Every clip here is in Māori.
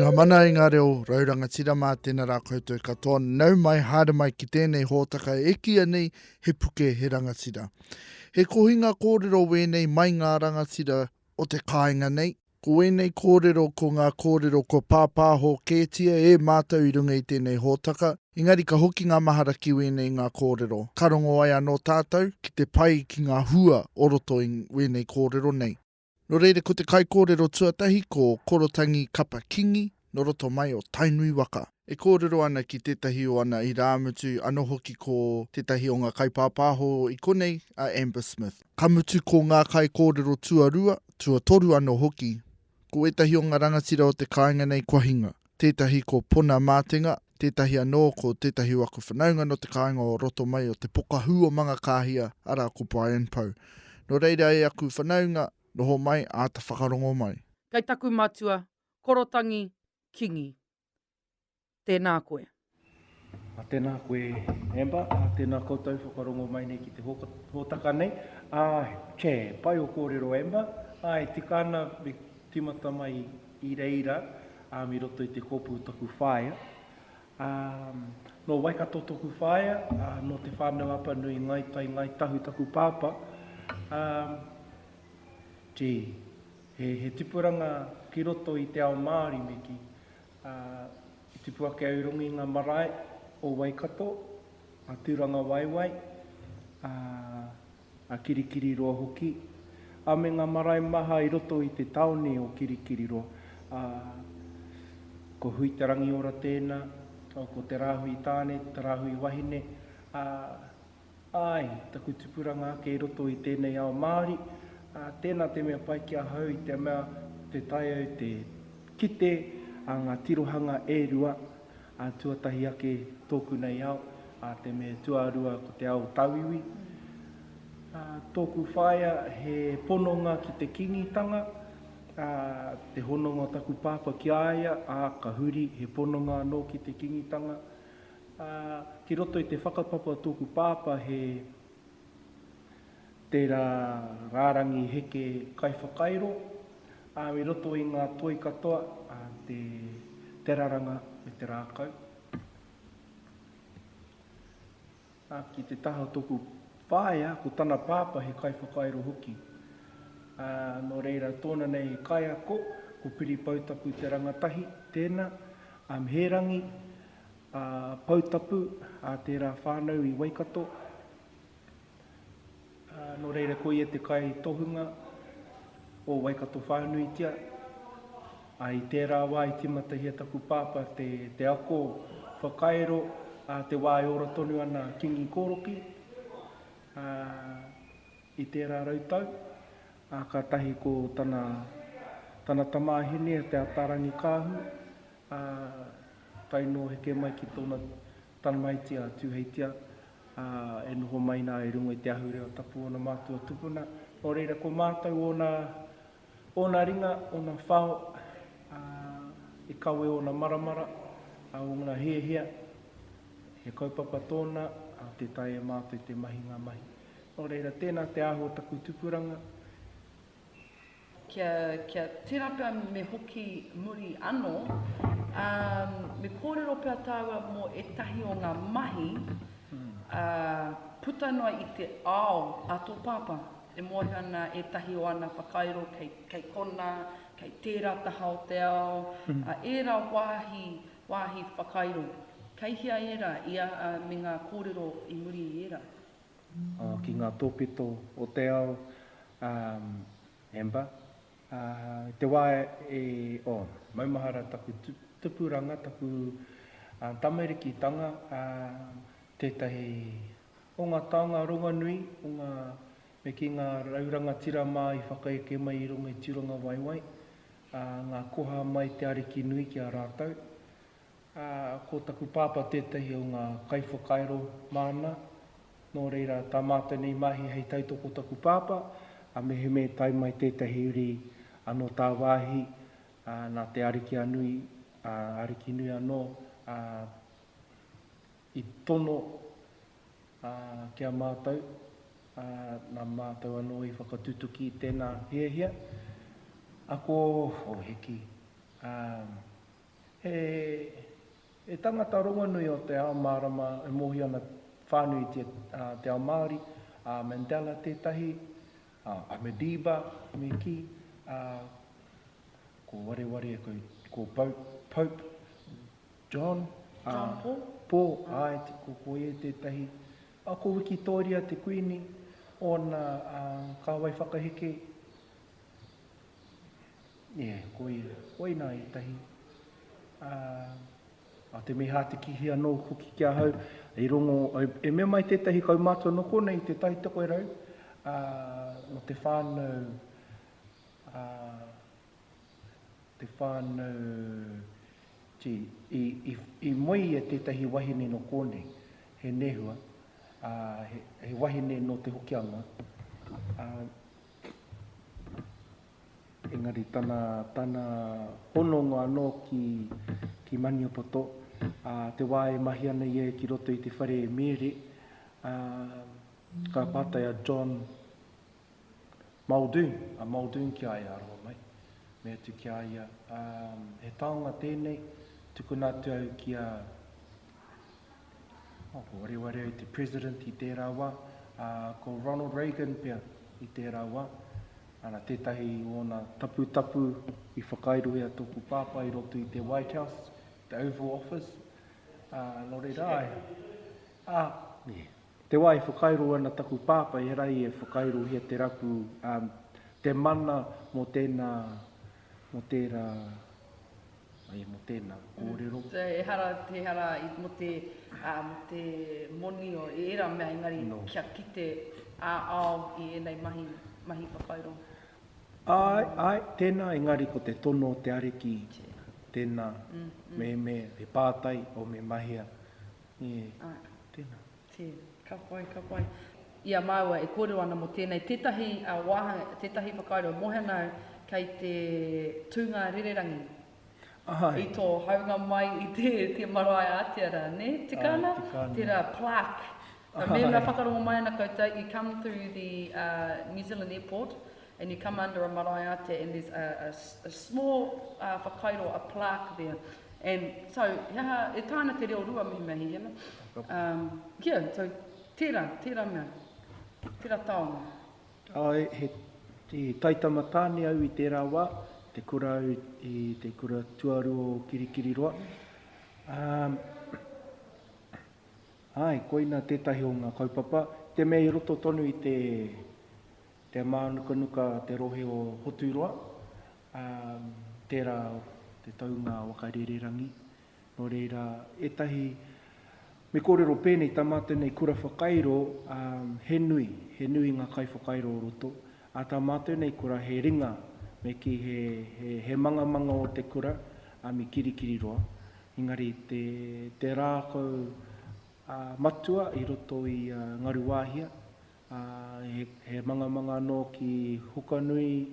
Kia mana i ngā reo, Rangatira mā tēnā rā koutou katoa, nau mai hāra mai ki tēnei hōtaka e kia nei He Puke He Rangatira. He kohinga kōrero wēnei mai ngā rangatira o te kāinga nei, ko wēnei kōrero ko ngā kōrero ko pāpāho kētia e mātou i runga i tēnei hōtaka, engari ka hoki ngā mahara ki wēnei ngā kōrero. Karongo ai anō tātou ki te pai ki ngā hua o roto i wēnei kōrero nei. No reire ko te kai kōrero tuatahi ko Korotangi Kapa-Kingi, no roto mai o tainui waka. E kōrero ana ki tētahi o ana i rāmutu, anō hoki ko tētahi o ngā kai pāpāho i konei a Amber Smith. Kamutu ko ngā kai kōrero tuarua, tuatoru anō hoki. Ko etahi o ngā rangatira o te kāinga nei kua hinga. Tētahi ko Pona Matenga, tētahi anō ko tētahi waku whanaunga no te kāinga o roto mai o te pokahu o manga kāhia ara ko Bryan Pou. No reira e aku whanaunga, noho mai a ta whakarongo mai. Kei taku matua, Korotangi Kingi. Tēnā koe. Tēnā koe, Amber. Tēnā koutou whakarongo mai nei ki te hōtaka nei. Pai o kōrero, Amber. Tika ana me timata mai i reira, mi roto i te kōpū taku whaia. No waikato taku whaia, no te whānau apa nui ngai tahu taku pāpa. He tipuranga ki roto i te ao Māori me ki. I tipu ake aurungi ngā marae o Waikato, a tūranga waiwai, a kirikiri roa hoki. A me ngā marae maha i roto i te taone o kirikiri roa. Ko hui te rangi ora tēnā, ko te rāhui tāne, te rāhui wahine. Taku tipuranga ake i roto i tēnei ao Māori. Tēnā te mea pai kia hau i te mea te tai au te kite a ngā tirohanga e rua tuatahi ake tōku nei au te mea tuarua ko te ao tauiwi. Tōku whaia he pononga ki te kingitanga, te hononga taku pāpa ki aia, ka huri he pononga anō ki te kingitanga. Ki roto i te whakapapa tōku pāpa he te rārangi heke kai whakairo, mi roto i ngā toi katoa, te raranga me te rākau. Ki te taha tōku whāia, ko tana pāpa he kai whakairo hoki. No reira tōna nei kai ako, ko piri pautapu te rangatahi, tēnā, he rangi, pautapu, te rā whānau i Waikato. No reira ko i te kai tohunga o Waikato whānuitia. I tērā wā i timata hia taku pāpa te ako whakairo, te wā i ora tonu ana kingi kōroki. I tērā rautau, ka tahi ko tana tamāhine te atarangi kāhu. Tai no heke mai ki tōna tanamaitia tūheitia. E noho mai nā e runga i te ahure o tapu o na mātua tupuna. O reira ko mātou o na ringa, o na whao, e kawe o na maramara, o ngā hea, he kaupapa tōna, te tai e mātou te mahi ngā mahi. O reira tēnā te aho taku tupuranga. Kia tēnā pia me hoki muri anō, me kōrero pia tāua mō etahi o ngā mahi, puta noa i te ao a tō pāpa, e mohi ana e tahi o ana whakairo kei kona, kei tērā taha o te ao, era wāhi whakairo. Kei hia era ia me ngā kōrero i muri i era. Ki ngā tōpito o te ao, Amber, te wā maumahara taku tupuranga, taku tamarikitanga, tētahi o ngā taonga ronganui, me ki ngā raurangatira mā i whakaeke mai i runga i tirunga waiwai, ngā koha mai te ariki nui ki a rātau. Ko taku pāpa tētahi o ngā kaiwhakairo māna, no reira tā mātou nei mahi hei tautoko taku pāpa, me he me tai mai tētahi uri anō tā wāhi, nā te ariki anui, ariki nui anō, I tono kia mātou, nā mātou anō i whakatutuki tēnā hea. Ako, heki, e tangata rongonui o te ao marama e mohi ana whānui te ao Māori, a Mandela tētahi, a Mediba, me ki, ko wareware ko Pope John Paul, ai, ko koe tētahi, a ko Victoria te kuini, o na kāwai whakaheke, koe nā e tahi. A te meha te kihi anō kuki kia hau, e rongo, e mea mai tētahi kaumātua no konei te tahi tako e rau, no te whānau, i moi e tētahi wahine no konei, he nehua, he wahine no te hokianga. Engari tana hononga anō ki Maniopoto, te wā e mahi ana i e ki roto i te whare e mere, ka pātai a John Muldoon, a Muldoon ki aia aroa mai, mea tu ki aia, he taonga tēnei, tuku nā tu au ki a, ko wareware i te president i tērā wā, ko Ronald Reagan pia i tērā wā, ana tētahi o na tapu i whakairohe a tōku pāpā i roto i te White House, the Oval Office, no reira ai. Te wā i whakairo ana taku pāpā, e rai e whakairo hea te rapu, te mana mo tēnā korero. Te hara mo te moni o e era mea engari kia kite ao i enei mahi whakairo. Ai, tēnā engari ko te tono te areki, tēnā, me pātai o me mahia. Tēnā. Ka pai. Ia māua e kōrero ana mo tēnei. Tētahi whakairo mohenau kei te tūnga rererangi. I tō haunga mai i te marae ātera, ne? Tikana? Tērā plaque. Mea whakarongo mai ana koutou, you come through the New Zealand airport and you come under a marae ātea and there's a small whakairo, a plaque there. And so, e tāna te reo rua mihi, you know? So tērā mea, tērā taonga. He taitamatāne au i tērā wā, te kura au i te kura tuaru o kirikiri roa. Koina tētahi o ngā kaupapa, te mea i roto tonu i te mānukanuka te rohe o hoturoa, tērā te taunga wakarererangi, no reira etahi, me kōrero pēnei tamata nei kura whakairo, he nui ngā kai whakairo o roto, a tamata nei kura he ringa, me ki he manga o te kura, me kirikiri roa. Engari te rākau matua i roto i Ngaruwāhia, he manga no ki Hukanui,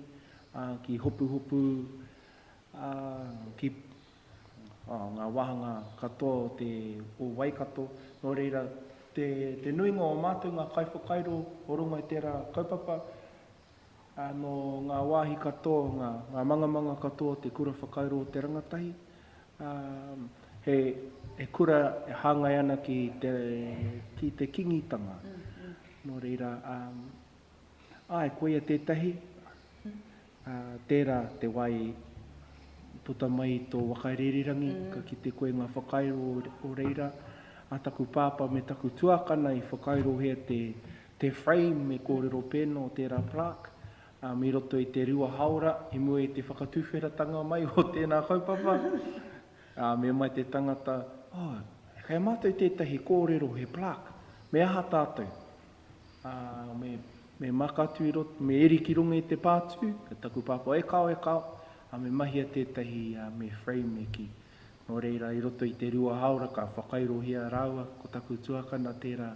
ki Hopu, ki ngā wahanga katoa o Waikato, no reira te nuinga o mātou ngā kai whakairo o runga i tērā kaupapa, no ngā wāhi katoa, ngā manga katoa te kura whakairo o te rangatahi, he kura e hāngai ana ki te kingitanga. No reira, koia tētahi, tērā te wai puta mai tō wakarererangi, ka ki te koe ngā whakairo o reira, a taku pāpā me taku tuakana i whakairo hea te frame me kōrero pēno o tērā plaque, me roto i te rua haura, i mua i te whakatuwheratanga mai o tēnā kaupapa, me mai te tangata, hei mātou tētahi kōrero he plaque, me aha tātou, me makatu i roto, me eri ki runga i te pātu, ka taku pāpā e kao, me mahia tētahi me frame e ki. No reira, i roto i te rua haura, ka whakairo hea rāua, ko taku tuakana tērā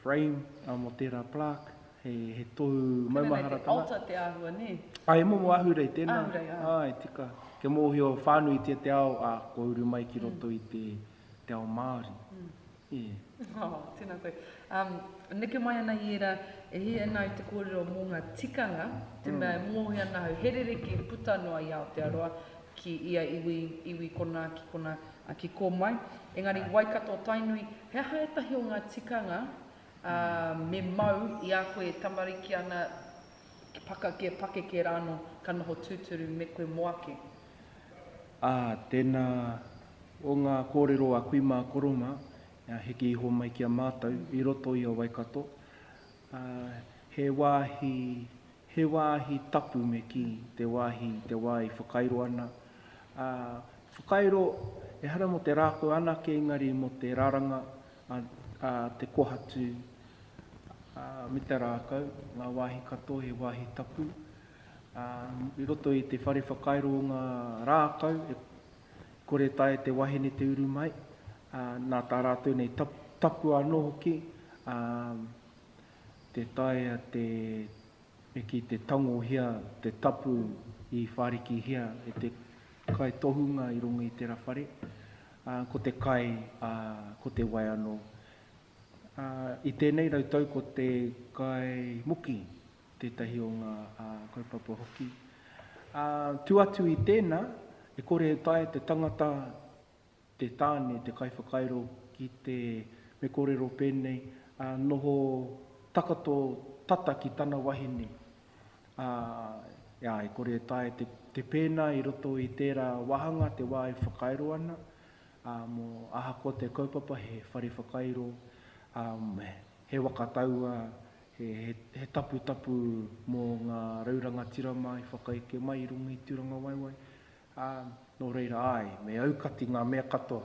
frame, mo tērā plaque, he tohu maumahara tanga. Tēnei te altar te āhua, ne? E momo ahurei tēnā. Tika. Ke mōhi o whānui te ao, ko uru mai ki roto i te ao Māori. Tēnā koe. Neke mai ana i era, e hi ana i te kōrero mō ngā tikanga, te mea mōhi ana hau herere ki puta noa i Aotearoa, ki ia iwi kona, ki kona, ki kō mai. Engari, Waikato Tainui, hea hae tahi o ngā tikanga, me mau i a koe tamariki ana ki pake ke rāno ka noho tūturu me koe moake. Tēnā o ngā kōrero a kui mā koroma, heki iho mai ki a mātou, i roto i a Waikato. He wāhi tapu me ki te wāhi whakairo ana. Whakairo, e hara mo te rākau ana ke engari mo te rāranga, te kohatu, me te rākau, ngā wāhi kato, he wāhi tapu. I roto i te whare whakairo o ngā rākau, kore tae te wahine te uru mai, nā tā rātou nei tapu anō hoki, te tae e ki te tango hia, te tapu i whariki hia, e te kai tohunga i runga i te rawhare, ko te kai, ko te wai anō. I tēnei rautau ko te kai muki, tētahi o ngā kaupapa hoki. Tu atu i tēnā, e kore tae te tangata, te tāne, te kai whakairo ki te me kōrero pēnei, noho takato tata ki tana wahine. E kore tae te pēna i roto i tērā wahanga, te wāi whakairo ana, mo aha ko te kaupapa he whare whakairo, he wakataua, he tapu mō ngā raurangatira mai, whakaike mai, runga i turanga waiwai. Nō reira me aukati ngā mea katoa,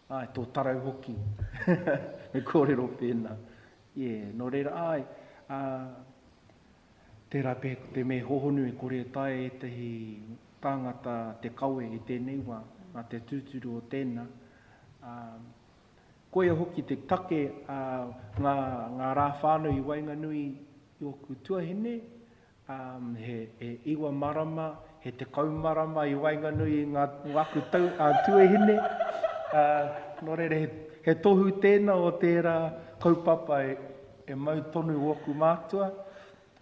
tō tarau hoki, me kōrero pēnā. Nō reira tērā pē te me hohonu e kore tae e tehi tāngata te kawe i tēnei wā, te tūturu o tēnā. Koia hoki te take ngā rā whānau i Wainganui i oku tuahine, he iwa marama, he te kaumarama i Wainganui i ngā waku tuahine. Nō reira he tohu tēnā o tērā kaupapa e mau tonu oku mātua,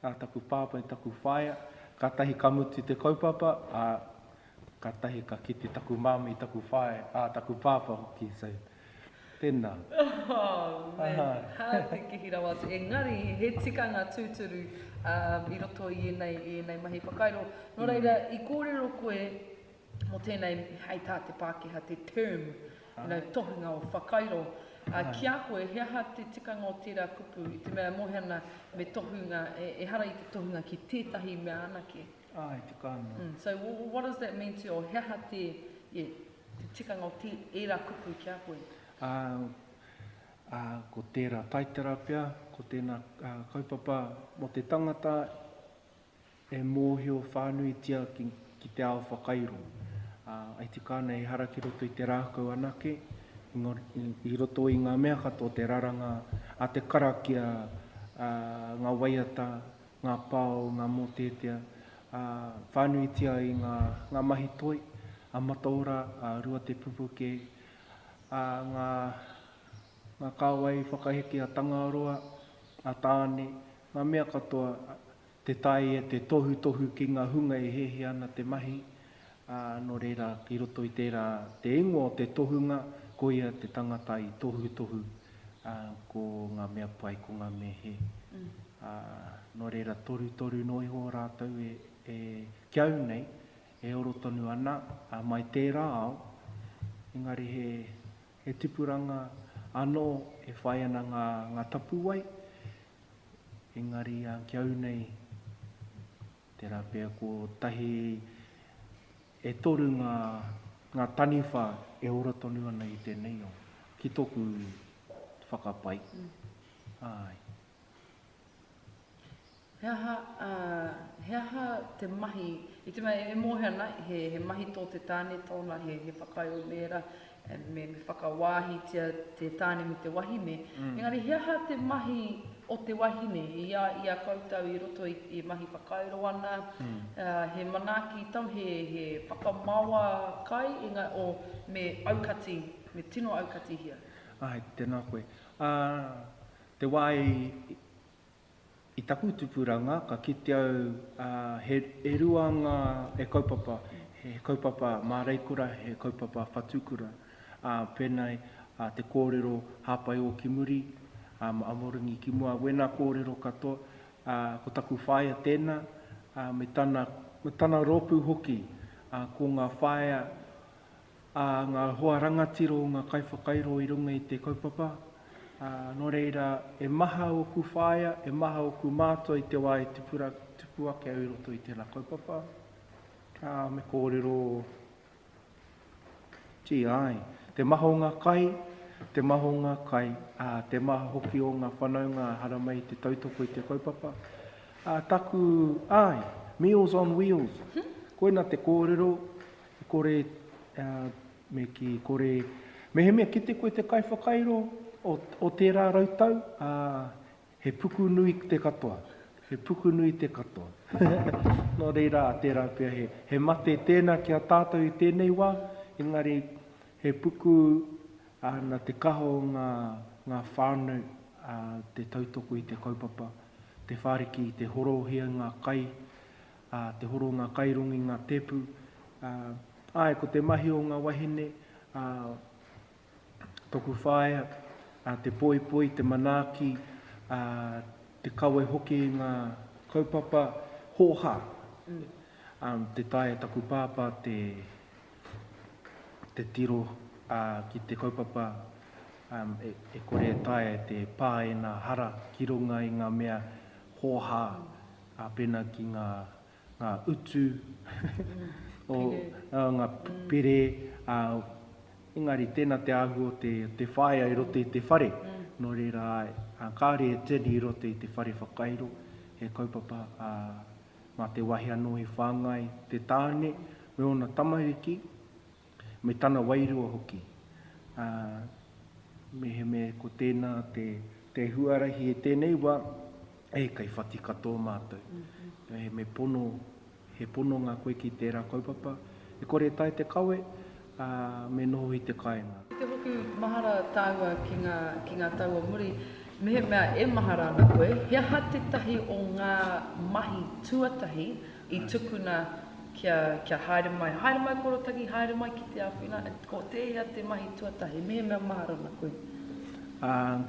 taku pāpa i taku whaia, ka tahi ka mutu te kaupapa, ka tahi ka kite taku māma i taku whaia, taku pāpa hoki. Tēnā. Hā te kihira wātu. Engari, he tikanga tūturu i roto i enei mahi whakairo. Nō reira, i kōrero koe mo tēnei hei tā te Pākehā, te term, tohunga o whakairo. Ki a koe, he aha te tikanga o tērā kupu, i te mea mohana me tohunga, e hara i te tohunga ki tētahi mea anake. I te kāna. So what does that mean to you? He aha te tikanga o tērā kupu ki a koe? Ko tērā taitarapia, ko tēnā kaupapa mo te tangata e mōhio whānui tia ki te ao whakairo. Ai te kāna e hara ki roto i te rākau anake, i roto i ngā mea katoa te raranga, a te karakia, ngā waiata, ngā pāo, ngā mōtetea, whānui tia i ngā mahi toi, a mataora, a rua te pupuke, ngā kāwai whakaheke a tangaroa, a tāne, ngā mea katoa, te tai e te tohu ki ngā hunga e hehe ana te mahi, nō reira ki roto i tērā te ingoa o te tohunga, ko ia te tangata i tohu, ko ngā mea pai, ko ngā mea he. Nō reira toru no iho rātou e kiau nei, e oro tonu ana, mai tērā ao, engari he tipuranga anō e whai ana ngā tapuwai, engari kiau nei, tērā pēr ko tahi e toru ngā taniwha e ora tonu ana i tēnei o, ki tōku whakapai. He aha te mahi, i te mea e mohe ana, he mahi tō te tāne tōna, he whakai o mera, me whakawāhi te tāne me te wahine. Engari, he aha te mahi o te wahine, ia kautau i roto i mahi whakairo ana, he manaki tau, he whakamaua kai, o me aukati, me tino aukati hia. Tēnā koe. Te wā i taku tupuranga, ka kite au he ruanga e kaupapa, he kaupapa māreikura, he kaupapa whatukura. Pēnei te kōrero hāpai o ki muri, amoringi ki mua, wena kōrero katoa, ko taku whaia tēnā, me tana ropu hoki, ko ngā whaia, ngā hoa rangatiro, ngā kaiwhakairo i runga i te kaupapa. Nō reira, e maha o ku whaia, e maha o ku mātua i te wā i tupu ake au roto i tēnā kaupapa. Me kōrero, ai, te maha o ngā kai, te maha o ngā kai, te maha hoki o ngā whanau ngā haramai te tautoko i te kaupapa. Taku, ai, Meals on Wheels. Koina te kōrero, kore, me ki kore, me he mea kite koe te kaiwhakairo o tērā rautau, he puku nui te katoa. He puku nui te katoa. Nō reira, tērā pia he mate tēnā ki a tātou i tēnei wā, engari he puku na te kaho ngā whānau, te tautoko i te kaupapa, te whāriki, te horohia ngā kai, te horo ngā kairungi, ngā tepu, ko te mahi o ngā wahine, toku whaia, te poi, te manaki, te kawe hoki ngā kaupapa, hoha. Te tae taku pāpā, te tiro ki te kaupapa, e kore tae te pā e ngā hara, ki runga i ngā mea hoha, pēnā ki ngā utu, ngā pere, engari tēnā te ahu o te whaia i roto i te whare. Nō reira ai, kāre e tēri i roto i te whare whakairo, he kaupapa, mā te wahi anō i whāngai, te tāne, me ona tamariki, me tana wairua hoki. Me he me ko tēnā te huarahi e tēnei wā, kai whati katoa mātou. He me pono, he pono ngā koe ki tērā kaupapa, e kore tai te kawe, me noho i te kāinga. Te hoku mahara tāua ki ngā tāua muri, me he mea e mahara ana koe, he aha te tahi o ngā mahi tuatahi i tukuna kia haere mai. Haere mai korotangi, haere mai ki te awhina, ko te hea te mahi tuatahi, me he mea mahara ana koe.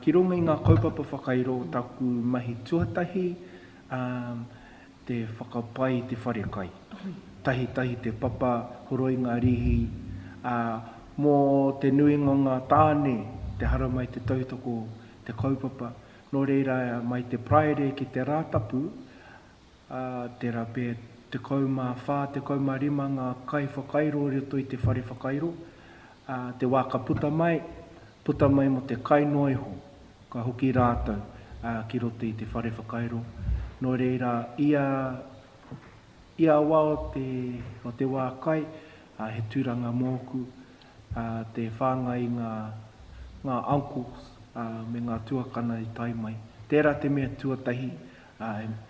Ki runga i ngā kaupapa whakairo taku mahi tuatahi, te whakapai te wharekai. Tahi te papa, horoi ngā rihi, mō te nuinga ngā tāne, te hara mai te tautoko, te kaupapa. Nō reira mai te praere ki te rātapu, te rape te kaumā whā, te kaumā rima ngā kai whakairo rito i te whare whakairo, te wāka puta mai mo te kai noiho, ka hoki rātau ki roto i te whare whakairo. Nō reira, ia wā o te wā kai, he tūranga mōku, te whāngai ngā uncles, me ngā tuakana i tai mai. Tērā te mea tuatahi,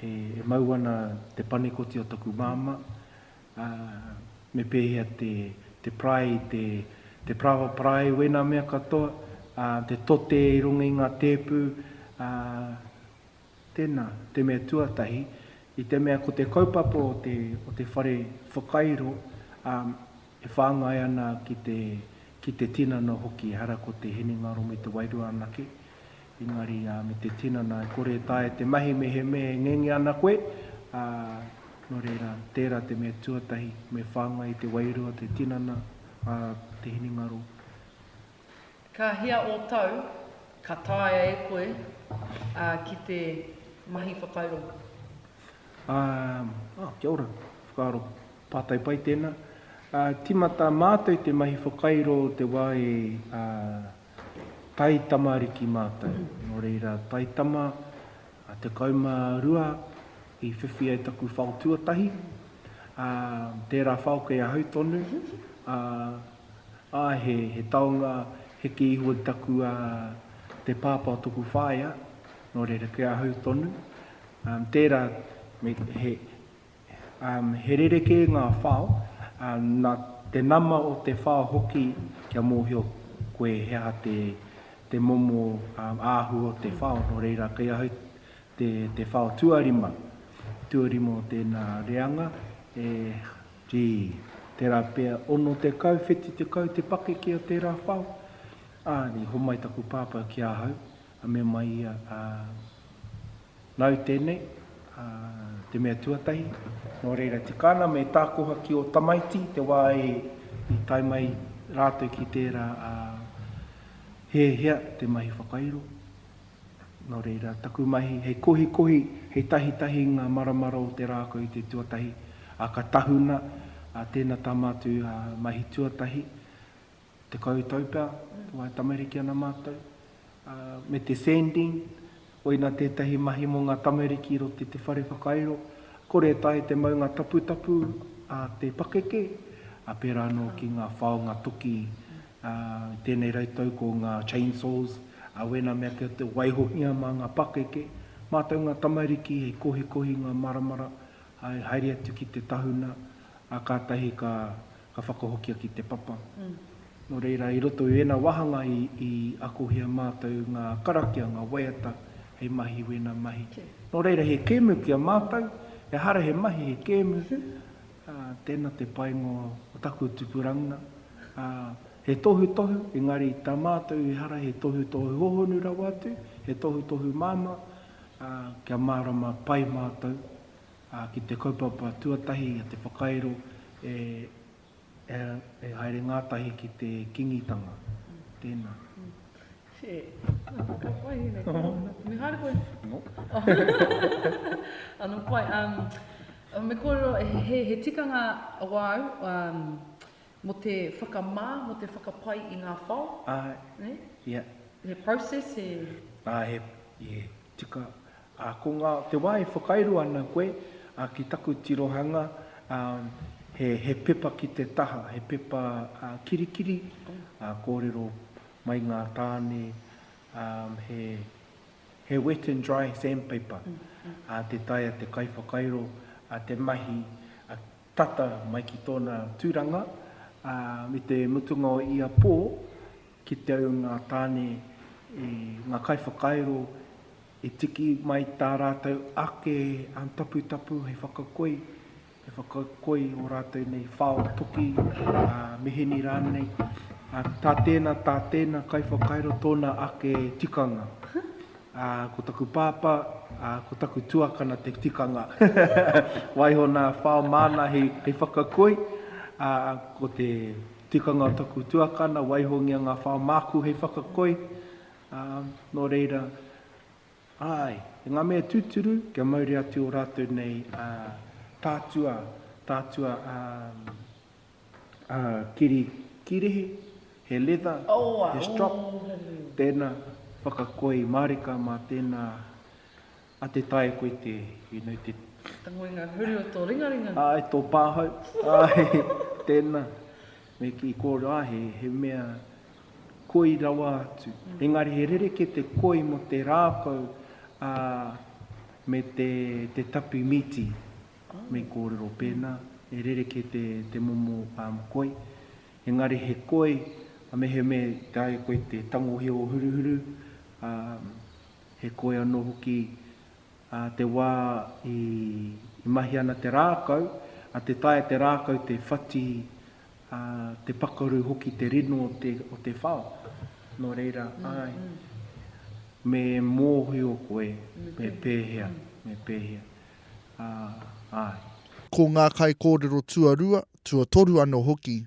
e mauana te panekoti o taku māma, me pēhea te prai, te prawa prai, wena mea katoa, te tote i runga i ngā tepu, tēnā, te mea tuatahi, i te mea ko te kaupapa o te whare whakairo, e whāngai ana ki te tinana hoki, hara ko te heningaro me te wairua anake. Engari me te tinana, kore tae te mahi mehe me ngengi ana koe, no reira, tērā te mea tuatahi, me whāngai te wairua, te tinana, te heningaro. Ka hea o tau, ka tae e koe, ki te mahi whakairo. Kia ora, whakaaro pātai pai tēnā. Timata mātou te mahi whakairo te wai tai tamariki mātou. Nō reira, tai tama, te kauma rua, i whiwhi ai taku whao tuatahi. Tērā whao kei a hautonu. He taonga, he ki ihua taku te pāpā tuku whaia. Nō reira, kei a hautonu. Tērā, he rereke ngā whao, nā te nama o te whao hoki kia mōhio koe hea te momo āhu o te whao, no reira kei ahau te whao tuarima o tēnā reanga, tērā pēr ono te kau, wheti te kau, te pake ki o tērā whao. Ni homai taku pāpā ki ahau, a me mai ia nau tēnei, te mea tuatahi. No reira te kāna me tākoha ki o tamaiti, te wā i tai mai rātou ki tērā hea te mahi whakairo. No reira, taku mahi, hei kohi, hei tahi ngā maramara o te rākau i te tuatahi, a ka tahuna, tēnā tamatu mahi tuatahi, te kautaupea, wai tamariki ana mātou, me te sending, oina tētahi mahi mo ngā tamariki ro te whare whakairo, kore tai te mau ngā tapu, te pakeke, pērā no ki ngā whao, ngā toki, tēnei rautau ko ngā chainsaws, wena mea kia te waihohia mā ngā pakeke, mātou ngā tamariki, hei kohi ngā maramara, haere atu ki te tahuna, kātahi ka whakahokia ki te papa. No reira, i roto i ena wahanga i akohia mātou ngā karakia, ngā waiata, hei mahi, wena mahi. No reira, he kēmu kia mātou, he hara he mahi, he kēmu, tēnā te paingo o taku tupuranga, he tohu, engari tā mātou i hara he tohu hohonu rau atu, he tohu māma, kia mārama pai mātou, ki te kaupapa tuatahi, te whakairo, haere ngātahi ki te kingitanga. Tēnā. Pai, me haere koe? No. Ano pai, me kōrero, he tikanga wāu, mo te whakamā, mo te whakapai i ngā whao. Yeah. He process, He tika. Ko ngā, te wā e whakairu ana koe, ki taku tirohanga, he pepa ki te taha, he pepa kirikiri, kōrero mai ngā tāne, he wet and dry sandpaper, te taia te kai whakairo, te mahi, tata mai ki tōna tūranga, me te mutunga o ia pō, ki te au ngā tāne, ngā kai whakairo, e tiki mai tā rātou ake, tapu, he whakakoi o rātou nei whao toki, meheni rānei, tā tēnā kai whakairo tōna ake tikanga. Ko taku pāpā, ko taku tuakana te tikanga. Waiho nā whao māna he whakakoi, ko te tikanga taku tuakana, waiho ngā whao māku he whakakoi, no reira, ngā mea tūturu, kia mauri atu o rātou nei tātua kirihi, he leather, he strop, tēnā whakakoi marika mā tēnā a te tae koe te Tangoi ngā huri o tō ringaringa. Tō pāhau, tēnā, me ki kōrero, he mea koi rawa atu. Engari he rereke te koi mo te rākau, me te tapu miti, me kōrero pēnā, e rereke te momo koi. Engari he koi, me tae koe te tangohe o huruhuru, he koi anō hoki, te wā i mahi ana te rākau, te tae te rākau te whati, te pakaru hoki te rino o te whao. No reira, me mōhi o koe, me pēhea. Ko ngā kai kōrero tuarua, tuatoru anō hoki.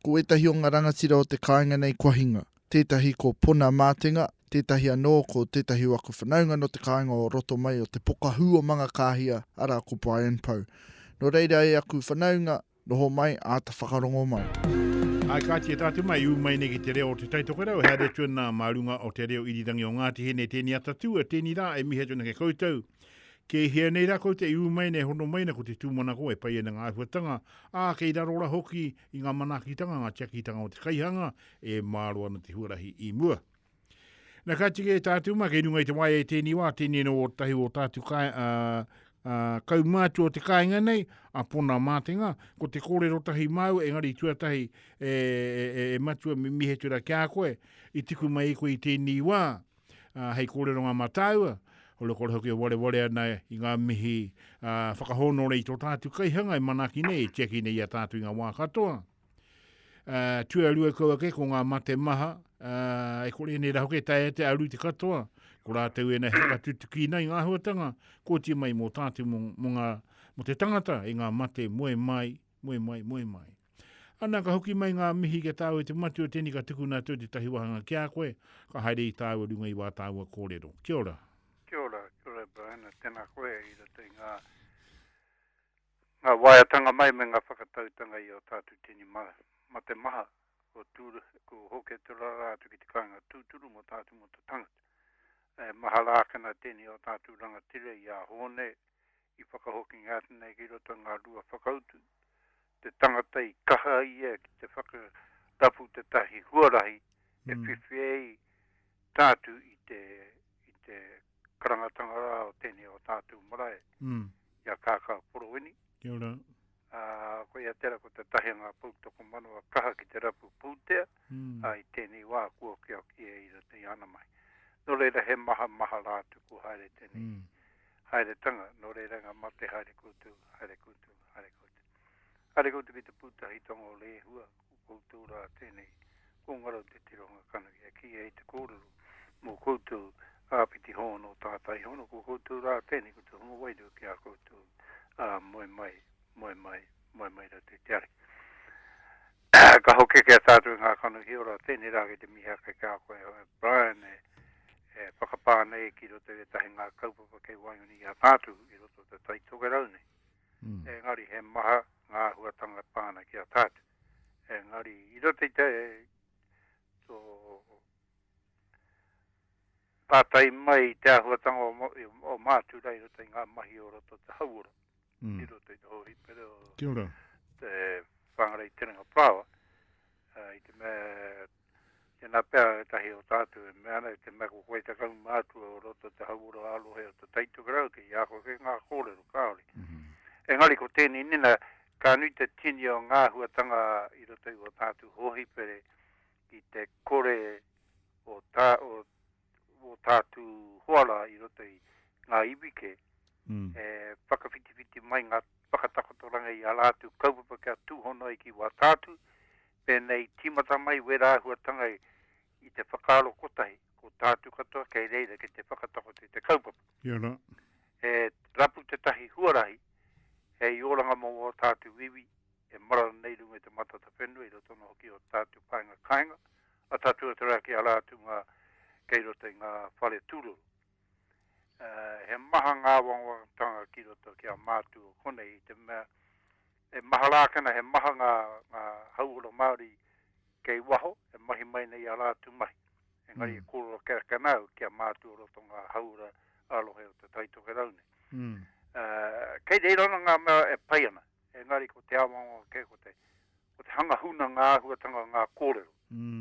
Ko etahi o ngā rangatira o te kāinga nei kua hinga. Tētahi ko Pona Matenga, tētahi anō ko tētahi waka whanaunga no te kāinga o roto mai o te pokahu o manga kāhia, ara ko Bryan Pau. No reira e aku whanaunga, noho mai a ta whakarongo mai. Ai kāti e tātu mai, u mai neki te reo o te taitokerau, hea re tūna marunga o te reo iritangi o Ngāti Hine tēni atatua, tēni rā e mihe tūna ke koutou. Ke hea nei rā koutou i u mai ne hono mai na ko te tūmana koe, pai e na ngā huatanga, kei rarora hoki i ngā manakitanga, ngā tiakitanga o te kaihanga, e māroa na te huarahi i mua. Na kāti ke tātu mai, kei nunga i te wai e tēni wā, tēni no o tahi o tātu kau mātua te kāinga nei, a Pona Matenga, ko te kōrero tahi mau, engari tuatahi e matua mihe tura kia koe, i tiku mai koe i tēnei wā, hei kōrero ngā mātaua, o le kore hoki o wale ana i ngā mihi whakahonore i tō tātu kaihanga i manaki nei, teki nei a tātu i ngā wā katoa. Tua lua kaua ke ko ngā mate maha, e kore nei rahoke tae te aru te katoa, ko rātau e nei whakatutuki nei ngā huatanga, ko tia mai mō tātu mo te tangata i ngā mate moe mai. Ana ka hoki mai ngā mihi ke tāu e te matu o tēni ka tuku nā tō te tahi wahanga kia koe, ka haere i tāu runga i wā tāu a kōrero. Kia ora. Kia ora, Bryan, tēnā koe i rata i ngā waiatanga mai me ngā whakatautanga i o tātu tēni mate maha, ko hoke te rārātu ki te kāinga tūturu mo tātu mo te tangata. Maha lākana tēni o tātu rangatira i a hone, i whakahoki ngāti nei ki roto ngā rua whakautu. Te tangata i kaha ia ki te whakarapu te tahi huarahi, e whiwhiei tātu i te karangatanga rā o tēni o tātu marae. Ia kākā porowini. Kia ora. Ko ia tera ko te tahi ngā pūtoko manua kaha ki te rapu pūtea, i tēnei wā kua kia kia i rata i ana mai. No reira he maha rātu ko haere tēnei. Haere tanga, no reira ngā mate haere koutu. Haere koutu ki te pūtahi tonga o le hua, ko koutu rā tēnei. Ko ngaro te tironga kanuki, e ki e te kōrero, mō koutu āpiti hono, tātai hono, ko koutu rā tēnei, ko te hono waidu ki a koutu moe mai rā te tiari. Ka hoke kia tātu ngā kanuki ora, tēnei rā ki te miha kai kā koe, Bryan e whakapāne ki roto e tahi ngā kaupapa kei waioni a tātu i roto te tai tokerau nei. Engari he maha ngā huatanga pāna ki a tātu. Engari i roto i te pātai mai te huatanga o mātura i roto i ngā mahi o roto te hauora. I roto i te hori pere o te Whangarei terenga prawa. I te mea nā pēr tahi o tātu e mea nei te mea ko koe te kau mātua o roto te hauora alohe o te taitukarau ki i ako ke ngā kōrero kāori. Engari ko tēnei nina ka nui te tini o ngā huatanga i roto i o tātu hohi pere ki te kore o tātu hoala i roto i ngā ibike whakawhitiwhiti mai ngā whakatakotoranga i alātu kaupapa kia tūhono i ki wā tātu pēnei timata mai wera huatanga i te whakaaro kotahi ko tātu katoa kei reira ki te whakatakoto i te kaupapa. Rapu te tahi huarahi e i oranga mō o tātu wiwi e mara nei runga te matata whenua i roto no hoki o tātu painga kainga a tātu atura ki alātu ngā kei roto i ngā whare tūruru. He maha ngā wangwangtanga ki roto ki a mātu o kone i te mea e maha rākana he maha ngā hauora Māori kei waho e mahi mai nei a rātu mahi. Engari e kōrero kerakanau ki a mātu o roto ngā hauora alohe o te taitoke raune. Kei reirona ngā mea e pai ana. Engari ko te awanga ke ko te hanga huna ngā huatanga ngā kōrero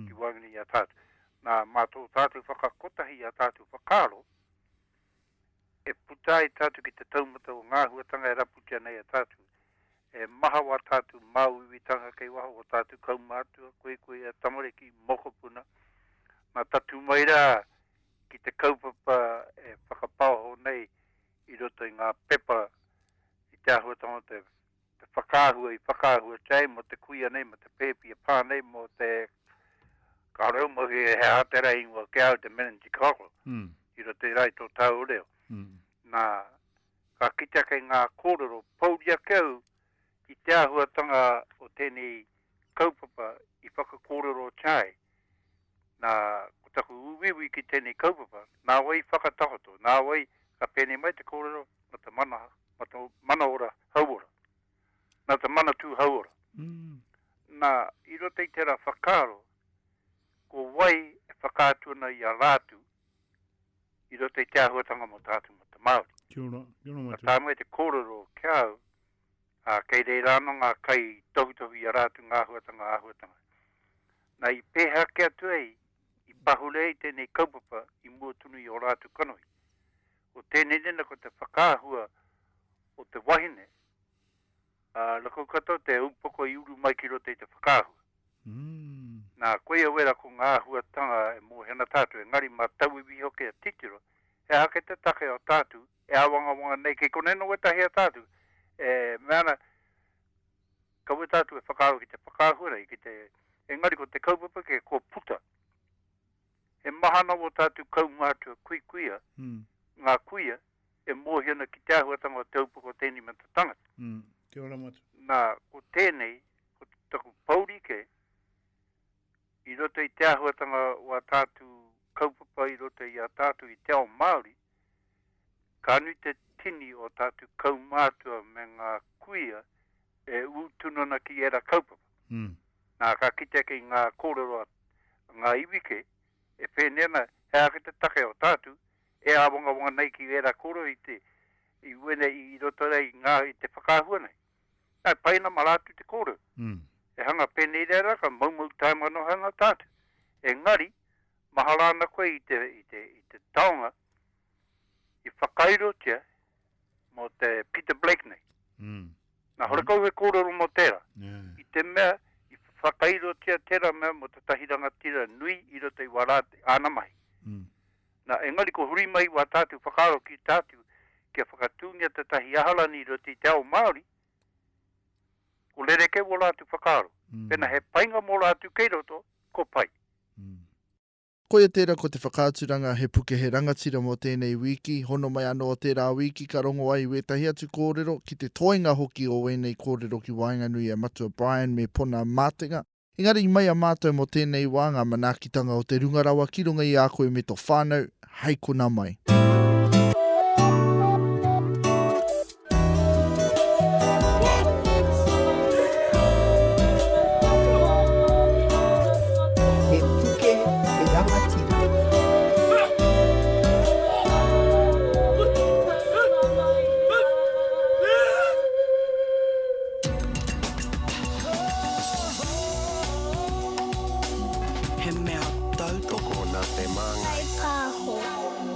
ki wangini i a tātu. Nā mātou tātu whakakotahi a tātu whakaro e putai tātu ki te taumata o ngā huatanga e raputia nei a tātu. E maha wa tātu mauiwitanga kei waho o tātu kaumātua, koe a tamariki mokopuna. Nā tatu maira ki te kaupapa e whakapauho nei i roto i ngā pepa i te ahuatanga te whakāhua i whakāhua tei mo te kuia nei, mo te pepi e pā nei, mo te kareu mo he hatera ingoa ke au te menenji kako. I roto i rai tō tau reo. Nā ka kitea kei ngā kōrero pauria keu i te ahuatanga o tēnei kaupapa i whakakōrero chai. Nā kutaku uwiwi ki tēnei kaupapa, nā wai whakatakoto, nā wai ka pēne mai te kōrero, ma te mana ora hauora. Nā te mana tū hauora. Nā i rote i tera whakaro, ko wai e whakātuna i a rātu, i rote i te ahuatanga mo tātu mo te Māori. Tā mai te kōrero kiau, kei reira anō ngā kai tohutohu i a rātu ngā ahuatanga. Nā i pēha kia tuei, i pahurei tēnei kaupapa i mua tunu i o rātu kanoi. O tēnei nena ko te whakāhua kato te upoko I uru mai ki roto I te whakāhua. Nā koe wera ko ngā huatanga e mō hena tātu e ngari mā tau I biho ke a titiro. E hake te take o tātu, e awanga nei ke koneno e tahi a tātu. E meana, kau e tātu e whakāhua ki te whakāhua rei, ki te, e ngari ko te kaupapa ke ko puta. E mahana o tātu kau mātua kuikuia, ngā kuia, e mōhiana ki te ahuatanga o te upoko tēni mata tangata. Kia ora matu. Nā, ko tēnei, ko taku pauri ke, I roto I te ahuatanga o a tātu kaupapa I roto I a tātu I te ao Māori, ka anu te tini o tātu kau mātua me ngā kuia e utunona ki era kaupapa. Nā ka kite ki ngā kōrero ngā iwike, e whenena he ake te take o tātu, e awanga nei ki era kōrero I te I wene I roto rei ngā I te whakāhua nei. Nā paina maratu te kōrero. E hanga pene rera ka maumau taimano hanga tātu. E ngari, maharana koe I te taonga, I whakairo tia mo te Pita nei. Nā horakau he kōrero mo tera. I te mea, I whakairo tia tera mea mo te tahi rangatira nui I roto I warate ana mai. Nā engari ko huri mai wa tātu whakaro ki tātu kia whakatungia te tahi ahalani I roto I te ao Māori, ko lereke wo lātu whakaro. Pena he painga mo lātu kei roto, ko pai. Koia tērā ko te whakāturanga He Puke He Rangatira mō tēnei wiki. Hono mai anō o tērā wiki ka rongo ai wetahi atu kōrero ki te toinga hoki o wenei kōrero ki Whangarei a matua Bryan me Pona Matenga. Engari mai a mātou mō tēnei wā ngā manakitanga o te rungarawa ki runga I a koe me tō whānau. Hei kona mai. He mea tautoko na te māngai. Hei pāho.